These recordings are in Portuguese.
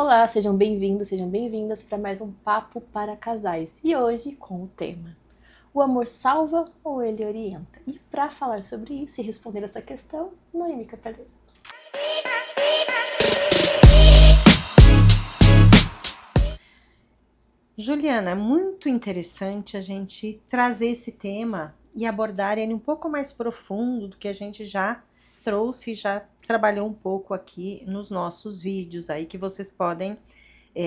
Olá, sejam bem-vindos, sejam bem-vindas para mais um Papo para Casais. E hoje com o tema: o amor salva ou ele orienta? E para falar sobre isso e responder essa questão, Noemi Capelez. Juliana, muito interessante a gente trazer esse tema e abordar ele um pouco mais profundo do que a gente já trouxe, já trabalhou um pouco aqui nos nossos vídeos aí que vocês podem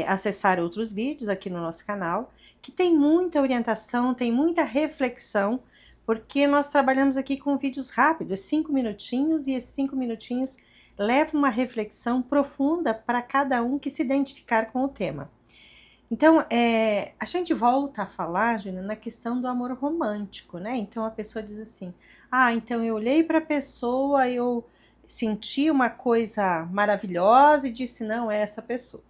acessar outros vídeos aqui no nosso canal, que tem muita orientação, tem muita reflexão, porque nós trabalhamos aqui com vídeos rápidos, 5 minutinhos, e esses 5 minutinhos levam uma reflexão profunda para cada um que se identificar com o tema. Então, a gente volta a falar, Gina, na questão do amor romântico, né? Então, a pessoa diz assim, então eu olhei para a pessoa, eu senti uma coisa maravilhosa e disse, não, é essa pessoa.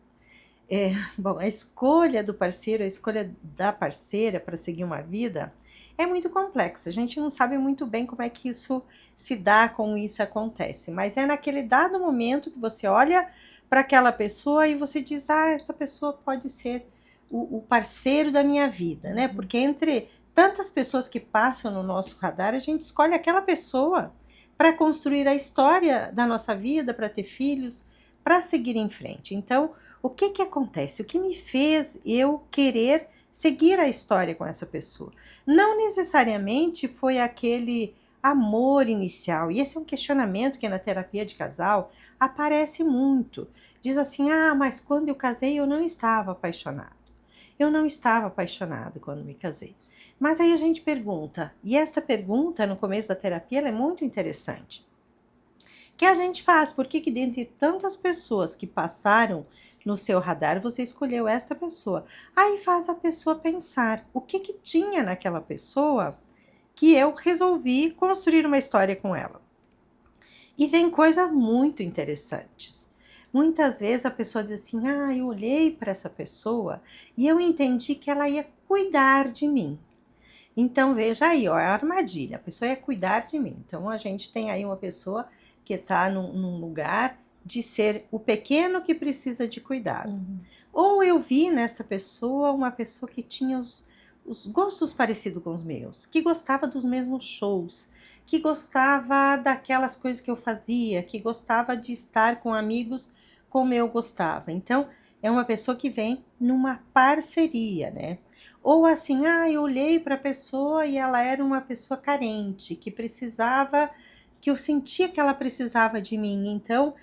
Bom, a escolha do parceiro, a escolha da parceira para seguir uma vida é muito complexa. A gente não sabe muito bem como é que isso se dá, como isso acontece. Mas é naquele dado momento que você olha para aquela pessoa e você diz, essa pessoa pode ser o parceiro da minha vida, né? Porque entre tantas pessoas que passam no nosso radar, a gente escolhe aquela pessoa para construir a história da nossa vida, para ter filhos, para seguir em frente. Então, o que acontece? O que me fez eu querer seguir a história com essa pessoa? Não necessariamente foi aquele amor inicial. E esse é um questionamento que na terapia de casal aparece muito. Diz assim, mas quando eu casei eu não estava apaixonado. Eu não estava apaixonado quando me casei. Mas aí a gente pergunta, e essa pergunta no começo da terapia ela é muito interessante. Que a gente faz? Por que dentre tantas pessoas que passaram no seu radar, você escolheu esta pessoa? Aí faz a pessoa pensar, o que tinha naquela pessoa que eu resolvi construir uma história com ela? E vem coisas muito interessantes. Muitas vezes a pessoa diz assim, eu olhei para essa pessoa e eu entendi que ela ia cuidar de mim. Então, veja aí, ó, é a armadilha, a pessoa ia cuidar de mim. Então, a gente tem aí uma pessoa que está num lugar de ser o pequeno que precisa de cuidado. Ou eu vi nessa pessoa uma pessoa que tinha os gostos parecidos com os meus, que gostava dos mesmos shows, que gostava daquelas coisas que eu fazia, que gostava de estar com amigos como eu gostava. Então, é uma pessoa que vem numa parceria, né? Ou assim, eu olhei para a pessoa e ela era uma pessoa carente, que precisava, que eu sentia que ela precisava de mim. Então,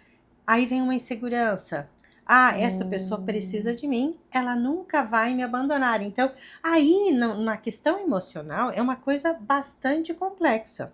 aí vem uma insegurança. Essa pessoa precisa de mim, ela nunca vai me abandonar. Então, aí na questão emocional é uma coisa bastante complexa.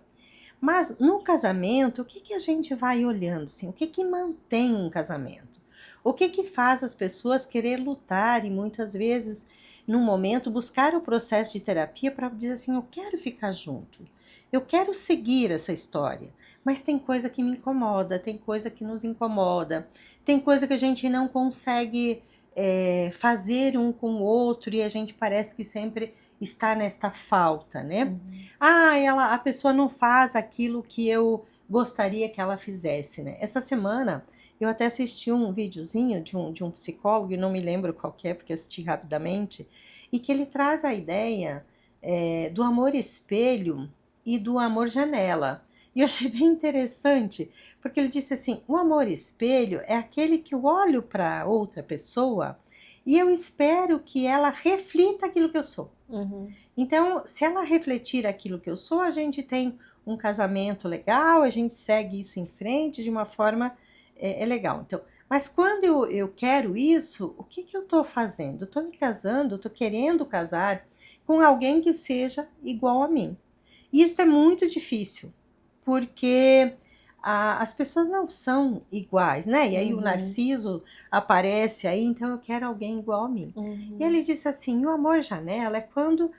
Mas no casamento, o que a gente vai olhando? Assim, o que mantém um casamento? O que faz as pessoas querer lutar e muitas vezes, num momento, buscar o processo de terapia para dizer assim, eu quero ficar junto, eu quero seguir essa história, mas tem coisa que me incomoda, tem coisa que nos incomoda, tem coisa que a gente não consegue fazer um com o outro e a gente parece que sempre está nesta falta, né? A pessoa não faz aquilo que eu gostaria que ela fizesse, né? Essa semana eu até assisti um videozinho de um psicólogo, e não me lembro qual que é, porque assisti rapidamente, e que ele traz a ideia do amor espelho e do amor janela. E eu achei bem interessante, porque ele disse assim, o amor espelho é aquele que eu olho para outra pessoa e eu espero que ela reflita aquilo que eu sou. Então, se ela refletir aquilo que eu sou, a gente tem um casamento legal, a gente segue isso em frente de uma forma legal. Então, mas quando eu quero isso, o que eu estou fazendo? Eu estou me casando, estou querendo casar com alguém que seja igual a mim. E isso é muito difícil, porque as pessoas não são iguais, né? E aí o Narciso aparece aí, então eu quero alguém igual a mim. E ele disse assim, o amor janela é quando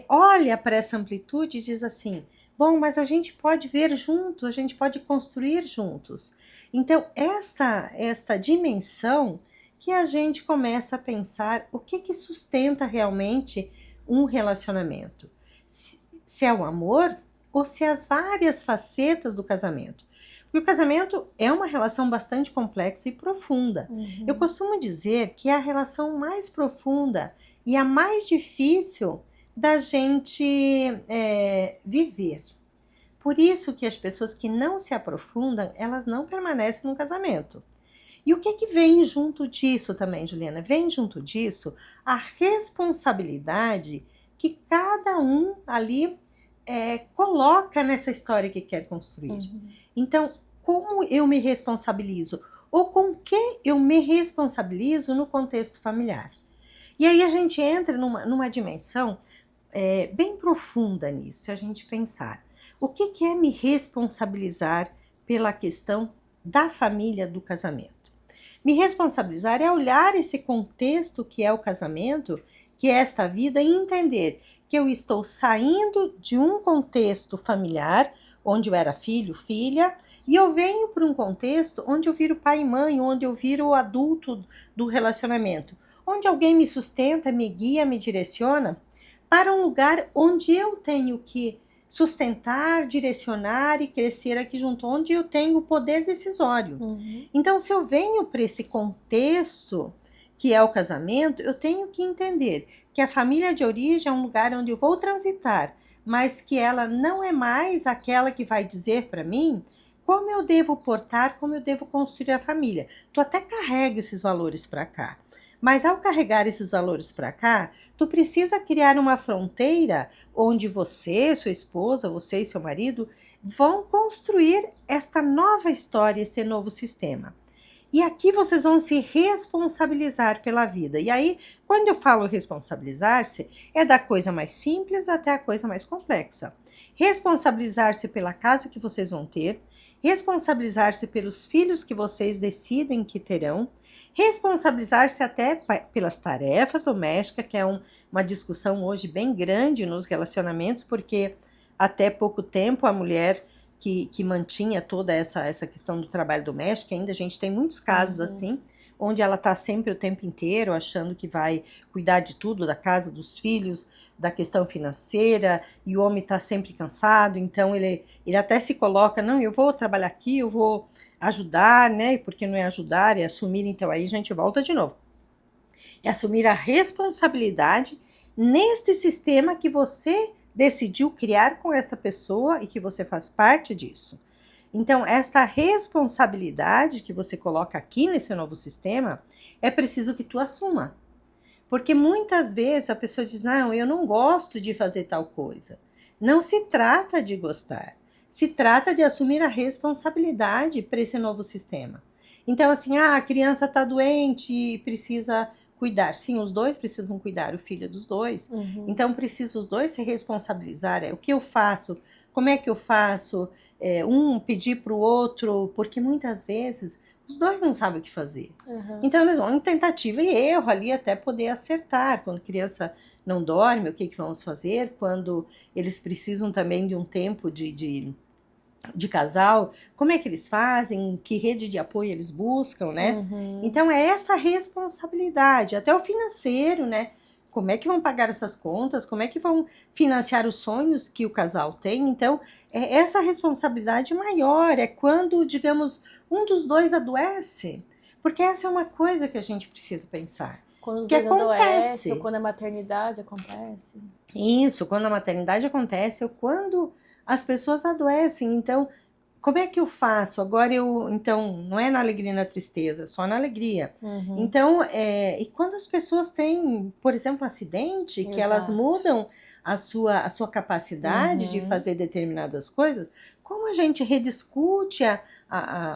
olha para essa amplitude e diz assim, bom, mas a gente pode ver junto, a gente pode construir juntos. Então, esta dimensão que a gente começa a pensar o que sustenta realmente um relacionamento. Se é o amor ou se é as várias facetas do casamento. Porque o casamento é uma relação bastante complexa e profunda. Eu costumo dizer que é a relação mais profunda e a mais difícil da gente viver. Por isso que as pessoas que não se aprofundam, elas não permanecem no casamento. E o que que vem junto disso também, Juliana? Vem junto disso a responsabilidade que cada um ali coloca nessa história que quer construir. Então, como eu me responsabilizo? Ou com que eu me responsabilizo no contexto familiar? E aí a gente entra numa dimensão bem profunda nisso, se a gente pensar. O que é me responsabilizar pela questão da família do casamento? Me responsabilizar é olhar esse contexto que é o casamento, que é esta vida, e entender que eu estou saindo de um contexto familiar, onde eu era filho, filha, e eu venho para um contexto onde eu viro pai e mãe, onde eu viro o adulto do relacionamento, onde alguém me sustenta, me guia, me direciona para um lugar onde eu tenho que sustentar, direcionar e crescer aqui junto, onde eu tenho o poder decisório. Então, se eu venho para esse contexto que é o casamento, eu tenho que entender que a família de origem é um lugar onde eu vou transitar, mas que ela não é mais aquela que vai dizer para mim como eu devo portar, como eu devo construir a família. Tu até carrega esses valores para cá. Mas ao carregar esses valores para cá, tu precisa criar uma fronteira onde você, sua esposa, você e seu marido vão construir esta nova história, esse novo sistema. E aqui vocês vão se responsabilizar pela vida. E aí, quando eu falo responsabilizar-se, é da coisa mais simples até a coisa mais complexa. Responsabilizar-se pela casa que vocês vão ter, responsabilizar-se pelos filhos que vocês decidem que terão, responsabilizar-se até pelas tarefas domésticas, que é uma discussão hoje bem grande nos relacionamentos, porque até pouco tempo a mulher que mantinha toda essa questão do trabalho doméstico, ainda a gente tem muitos casos assim, onde ela está sempre o tempo inteiro achando que vai cuidar de tudo, da casa, dos filhos, da questão financeira, e o homem está sempre cansado, então ele até se coloca, não, eu vou trabalhar aqui, eu vou ajudar, né? E porque não é ajudar, é assumir, então aí a gente volta de novo. É assumir a responsabilidade neste sistema que você decidiu criar com essa pessoa e que você faz parte disso. Então, esta responsabilidade que você coloca aqui nesse novo sistema, é preciso que tu assuma. Porque muitas vezes a pessoa diz, não, eu não gosto de fazer tal coisa. Não se trata de gostar. Se trata de assumir a responsabilidade para esse novo sistema. Então, assim, a criança está doente e precisa cuidar. Sim, os dois precisam cuidar, o filho dos dois. Então, precisa os dois se responsabilizar. O que eu faço? Como é que eu faço? Um pedir para o outro, porque muitas vezes os dois não sabem o que fazer. Então, eles vão em tentativa e erro ali até poder acertar. Quando a criança não dorme, o que vamos fazer? Quando eles precisam também de um tempo de casal, como é que eles fazem? Que rede de apoio eles buscam, né? Então, é essa responsabilidade, até o financeiro, né? Como é que vão pagar essas contas? Como é que vão financiar os sonhos que o casal tem? Então, essa responsabilidade maior é quando, digamos, um dos dois adoece. Porque essa é uma coisa que a gente precisa pensar. Quando os que dois adoecem, ou quando a maternidade acontece. Isso, quando a maternidade acontece, ou quando as pessoas adoecem. Então, como é que eu faço? Agora então, não é na alegria e na tristeza, só na alegria. Então, e quando as pessoas têm, por exemplo, um acidente, que elas mudam a sua capacidade de fazer determinadas coisas, como a gente rediscute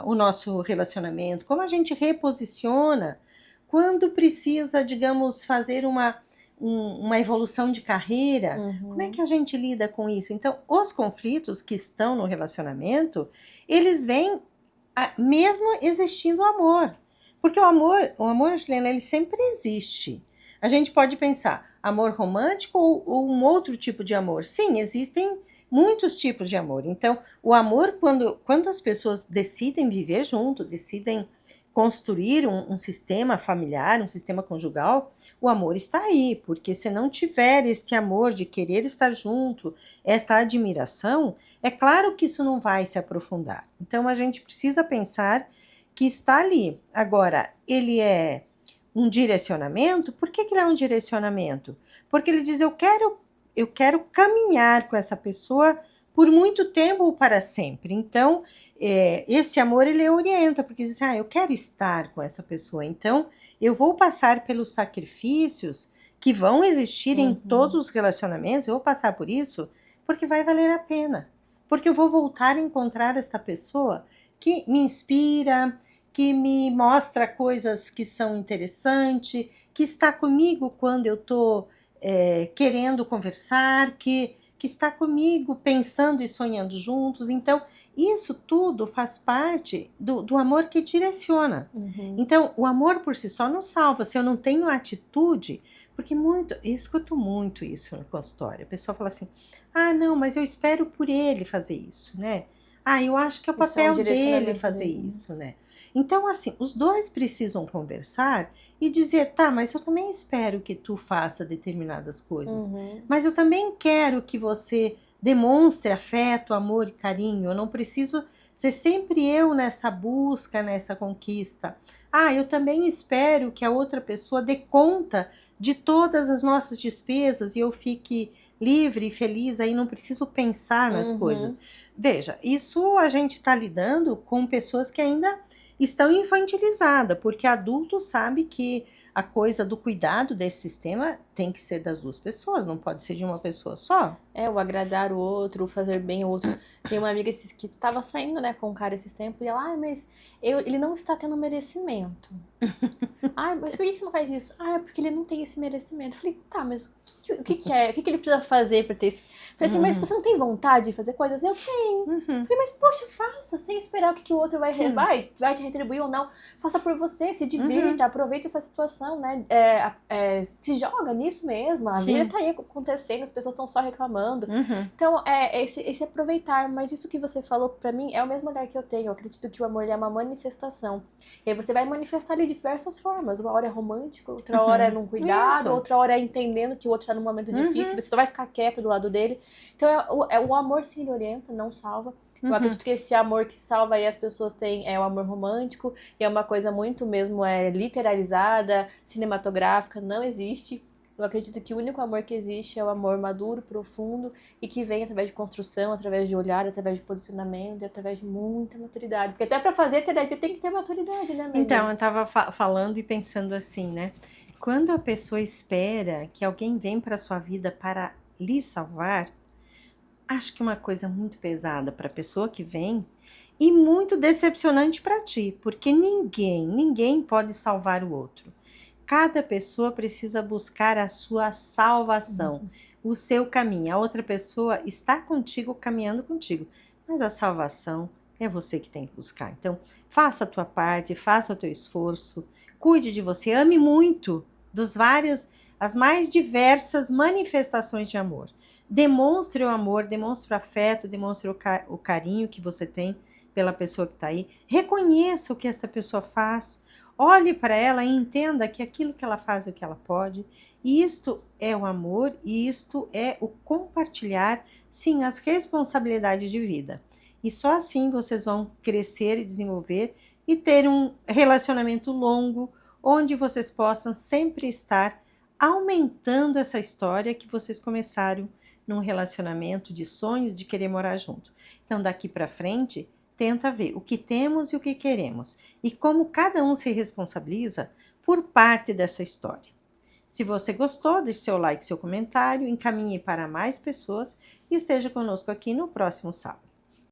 o nosso relacionamento, como a gente reposiciona, quando precisa, digamos, fazer uma evolução de carreira, como é que a gente lida com isso? Então, os conflitos que estão no relacionamento, eles vêm mesmo existindo o amor. Porque o amor, Juliana, ele sempre existe. A gente pode pensar, amor romântico ou um outro tipo de amor? Sim, existem muitos tipos de amor. Então, o amor, quando as pessoas decidem viver junto, decidem construir um sistema familiar, um sistema conjugal, o amor está aí, porque se não tiver este amor de querer estar junto, esta admiração, é claro que isso não vai se aprofundar. Então a gente precisa pensar que está ali. Agora, ele é um direcionamento. Por que ele é um direcionamento? Porque ele diz, eu quero caminhar com essa pessoa por muito tempo ou para sempre. Então, esse amor, ele orienta, porque diz, eu quero estar com essa pessoa. Então, eu vou passar pelos sacrifícios que vão existir em todos os relacionamentos, eu vou passar por isso, porque vai valer a pena. Porque eu vou voltar a encontrar essa pessoa que me inspira, que me mostra coisas que são interessantes, que está comigo quando eu estou querendo conversar, que está comigo pensando e sonhando juntos. Então, isso tudo faz parte do amor que direciona. Então, o amor por si só não salva. Se eu não tenho atitude, porque eu escuto muito isso no consultório. A pessoa fala assim, não, mas eu espero por ele fazer isso, né? Eu acho que é o papel dele fazer isso, né? Então, assim, os dois precisam conversar e dizer, mas eu também espero que tu faça determinadas coisas, mas eu também quero que você demonstre afeto, amor e carinho. Eu não preciso ser sempre eu nessa busca, nessa conquista. Eu também espero que a outra pessoa dê conta de todas as nossas despesas e eu fique livre e feliz, aí não preciso pensar nas coisas. Veja, isso a gente está lidando com pessoas que ainda estão infantilizadas, porque adulto sabe que a coisa do cuidado desse sistema tem que ser das duas pessoas, não pode ser de uma pessoa só. O agradar o outro, o fazer bem ao outro. Tem uma amiga que tava saindo, né, com um cara esses tempos, e ela, mas ele não está tendo merecimento. Mas por que você não faz isso? É porque ele não tem esse merecimento. Eu falei, mas o que é? O que ele precisa fazer pra ter esse... Eu falei assim, mas você não tem vontade de fazer coisas? Eu tenho. Eu falei, mas poxa, faça, sem esperar o que o outro vai te retribuir ou não. Faça por você, se divirta, aproveita essa situação, né? Se joga nisso mesmo. A vida tá aí acontecendo, as pessoas estão só reclamando. Então, esse aproveitar. Mas isso que você falou pra mim é o mesmo olhar que eu tenho. Eu acredito que o amor é uma manifestação. E aí você vai manifestar ele de diversas formas. Uma hora é romântico, outra hora é num cuidado, outra hora é entendendo que o outro tá num momento difícil, você só vai ficar quieto do lado dele. Então, o amor sim, ele orienta, não salva. Eu acredito que esse amor que salva aí as pessoas têm é o amor romântico, e é uma coisa muito mesmo literalizada, cinematográfica, não existe. Eu acredito que o único amor que existe é o amor maduro, profundo, e que vem através de construção, através de olhar, através de posicionamento e através de muita maturidade. Porque até pra fazer terapia tem que ter maturidade, né, Noemi? Então, eu tava falando e pensando assim, né? Quando a pessoa espera que alguém venha para sua vida para lhe salvar, acho que é uma coisa muito pesada para a pessoa que vem e muito decepcionante para ti, porque ninguém pode salvar o outro. Cada pessoa precisa buscar a sua salvação, o seu caminho. A outra pessoa está contigo, caminhando contigo, mas a salvação é você que tem que buscar. Então, faça a tua parte, faça o teu esforço, cuide de você, ame muito as mais diversas manifestações de amor. Demonstre o amor, demonstre o afeto, demonstre o carinho que você tem pela pessoa que está aí. Reconheça o que essa pessoa faz. Olhe para ela e entenda que aquilo que ela faz é o que ela pode. E isto é o amor e isto é o compartilhar, sim, as responsabilidades de vida. E só assim vocês vão crescer e desenvolver e ter um relacionamento longo, onde vocês possam sempre estar aumentando essa história que vocês começaram num relacionamento de sonhos, de querer morar junto. Então, daqui para frente, tenta ver o que temos e o que queremos e como cada um se responsabiliza por parte dessa história. Se você gostou, deixe seu like, seu comentário, encaminhe para mais pessoas e esteja conosco aqui no próximo sábado.